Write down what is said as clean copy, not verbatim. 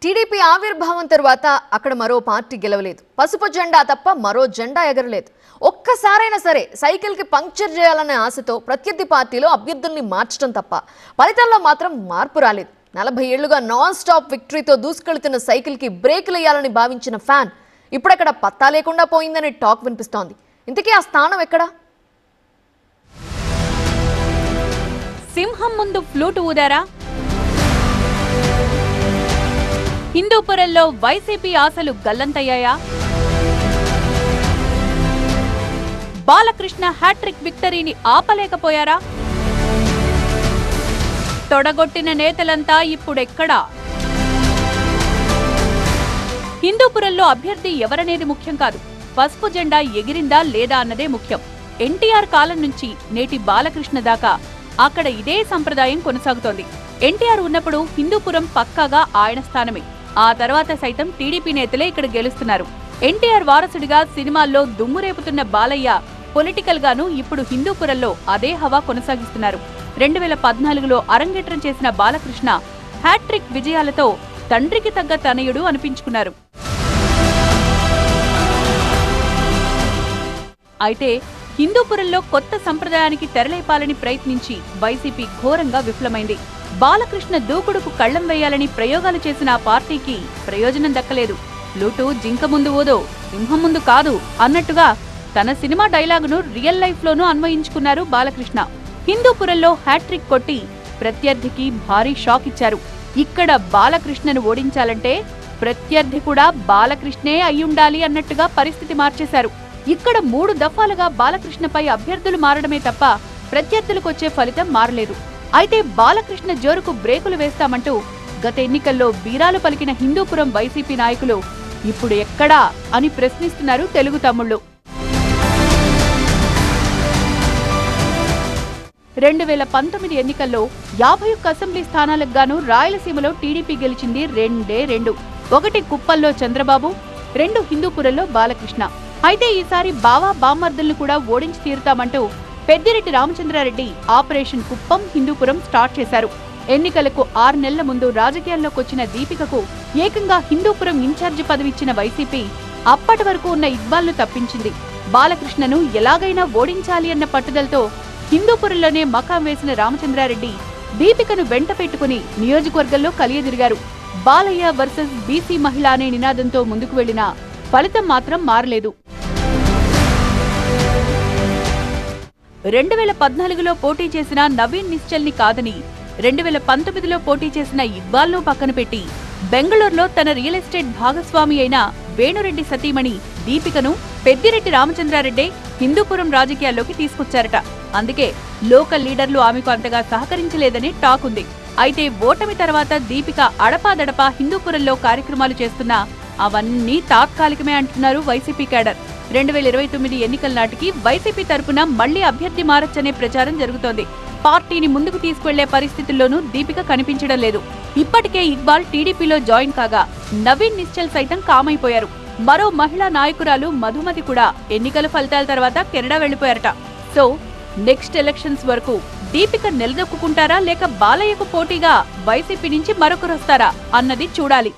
TDP ఆవిర్భావం తరువాత అక్కడ మరో పార్టీ గెలవలేదు. పసుపు జెండా తప్ప మరో జెండా ఎగరలేదు. ఒక్కసారైనా సరే సైకిల్ కి పంక్చర్ చేయాలనే ఆశతో ప్రత్యర్థి పార్టీలో అభ్యర్థుల్ని మార్చడం తప్ప ఫలితాల్లో మాత్రం మార్పు రాలేదు. 40 ఏళ్లుగా నాన్ స్టాప్ విక్టరీతో దూసుకెళ్తున్న సైకిల్ కి బ్రేకులు వేయాలని భావించిన ఫ్యాన్ ఇప్పుడక్కడ పత్తా లేకుండా పోయిందనే టాక్ వినిపిస్తోంది. ఇంతకీ ఆ స్థానం ఎక్కడా? సింహం ముందు ఫ్లూట్ ఊదారా? హిందూపురంలో వైసీపీ ఆశలు గల్లంతయ్యాయా? బాలకృష్ణ హ్యాట్రిక్ విక్టరీని ఆపలేకపోయారా? తొడగొట్టిన నేతలంతా ఇప్పుడెక్కడా? హిందూపురంలో అభ్యర్థి ఎవరనేది ముఖ్యం కాదు, పసుపు జెండా ఎగిరిందా లేదా అన్నదే ముఖ్యం. ఎన్టీఆర్ కాలం నుంచి నేటి బాలకృష్ణ దాకా అక్కడ ఇదే సంప్రదాయం కొనసాగుతోంది. ఎన్టీఆర్ ఉన్నప్పుడు హిందూపురం పక్కాగా ఆయన స్థానమే. ఆ తర్వాత సైతం టీడీపీ నేతలే ఇక్కడ గెలుస్తున్నారు. ఎన్టీఆర్ వారసుడిగా సినిమాల్లో దుమ్ము రేపుతున్న బాలయ్య పొలిటికల్ గాను ఇప్పుడు హిందూపురంలో అదే హవా కొనసాగిస్తున్నారు. 2014లో అరంగేట్రం చేసిన బాలకృష్ణ హ్యాట్రిక్ విజయాలతో తండ్రికి తగ్గ తనయుడు అనిపించుకున్నారు. అయితే హిందూపురంలో కొత్త సంప్రదాయానికి తెరలేపాలని ప్రయత్నించి వైసీపీ ఘోరంగా విఫలమైంది. బాలకృష్ణ దూకుడుకు కళ్లం వేయాలని ప్రయోగాలు చేసిన ఆ పార్టీకి ప్రయోజనం దక్కలేదు. లూటు జింక ముందు ఓదో సింహం ముందు కాదు అన్నట్టుగా తన సినిమా డైలాగును రియల్ లైఫ్ లోనూ అన్వయించుకున్నారు బాలకృష్ణ. హిందూపురంలో హ్యాట్రిక్ కొట్టి ప్రత్యర్థికి భారీ షాక్ ఇచ్చారు. ఇక్కడ బాలకృష్ణను ఓడించాలంటే ప్రత్యర్థి కూడా బాలకృష్ణే అయ్యుండాలి అన్నట్టుగా పరిస్థితి మార్చేశారు. ఇక్కడ 3 దఫాలుగా బాలకృష్ణపై అభ్యర్థులు మారడమే తప్ప ప్రత్యర్థులకొచ్చే ఫలితం మారలేదు. అయితే బాలకృష్ణ జోరుకు బ్రేకులు వేస్తామంటూ గత ఎన్నికల్లో బీరాలు పలికిన హిందూపురం వైసీపీ నాయకులు ఇప్పుడు ఎక్కడా అని ప్రశ్నిస్తున్నారు తెలుగు తమ్ముళ్లు. 2019 ఎన్నికల్లో 51 అసెంబ్లీ స్థానాలకు గాను రాయలసీమలో టీడీపీ గెలిచింది 2. 1 కుప్పల్లో చంద్రబాబు, 2 హిందూపురంలో బాలకృష్ణ. అయితే ఈసారి బావా బామ్మర్దుల్ని కూడా ఓడించి తీరుతామంటూ పెద్దిరెడ్డి రామచంద్రారెడ్డి ఆపరేషన్ కుప్పం హిందూపురం స్టార్ట్ చేశారు. ఎన్నికలకు 6 నెలల ముందు రాజకీయాల్లోకొచ్చిన దీపికకు ఏకంగా హిందూపురం ఇన్ఛార్జి పదవిచ్చిన వైసీపీ అప్పటి వరకు ఉన్న ఇబ్బందులు తప్పించింది. బాలకృష్ణను ఎలాగైనా ఓడించాలి అన్న పట్టుదలతో హిందూపురంలోనే మకాం వేసిన రామచంద్రారెడ్డి దీపికను వెంట పెట్టుకుని నియోజకవర్గంలో కలియదిరిగారు. బాలయ్య వర్సెస్ బీసీ మహిళ అనే నినాదంతో ముందుకు వెళ్లినా ఫలితం మాత్రం మారలేదు. 2014లో పోటీ చేసిన నవీన్ నిశ్చల్ని కాదని 2019లో పోటీ చేసిన ఇక్బాల్ను పక్కన పెట్టి బెంగళూరులో తన రియల్ ఎస్టేట్ భాగస్వామి అయిన వేణురెడ్డి సతీమణి దీపికను పెద్దిరెడ్డి రామచంద్రారెడ్డి హిందూపురం రాజకీయాల్లోకి తీసుకొచ్చారట. అందుకే లోకల్ లీడర్లు ఆమెకు అంతగా సహకరించలేదని టాక్ ఉంది. అయితే ఓటమి తర్వాత దీపిక అడపాదడపా హిందూపురంలో కార్యక్రమాలు చేస్తున్నా అవన్నీ తాత్కాలికమే అంటున్నారు వైసీపీ కేడర్. 2029 ఎన్నికల నాటికి వైసీపీ తరపున మళ్లీ అభ్యర్థి మారచ్చనే ప్రచారం జరుగుతోంది. పార్టీని ముందుకు తీసుకువెళ్లే పరిస్థితుల్లోనూ దీపిక కనిపించడం లేదు. ఇప్పటికే ఇక్బాల్ టీడీపీలో జాయిన్ కాగా నవీన్ నిశ్చల్ సైతం కామైపోయారు. మరో మహిళా నాయకురాలు మధుమతి కూడా ఎన్నికల ఫలితాల తర్వాత కెనడా వెళ్లిపోయారట. సో నెక్స్ట్ ఎలక్షన్స్ వరకు దీపిక నిలదొక్కుంటారా లేక బాలయ్యకు పోటీగా వైసీపీ నుంచి మరొకరు వస్తారా అన్నది చూడాలి.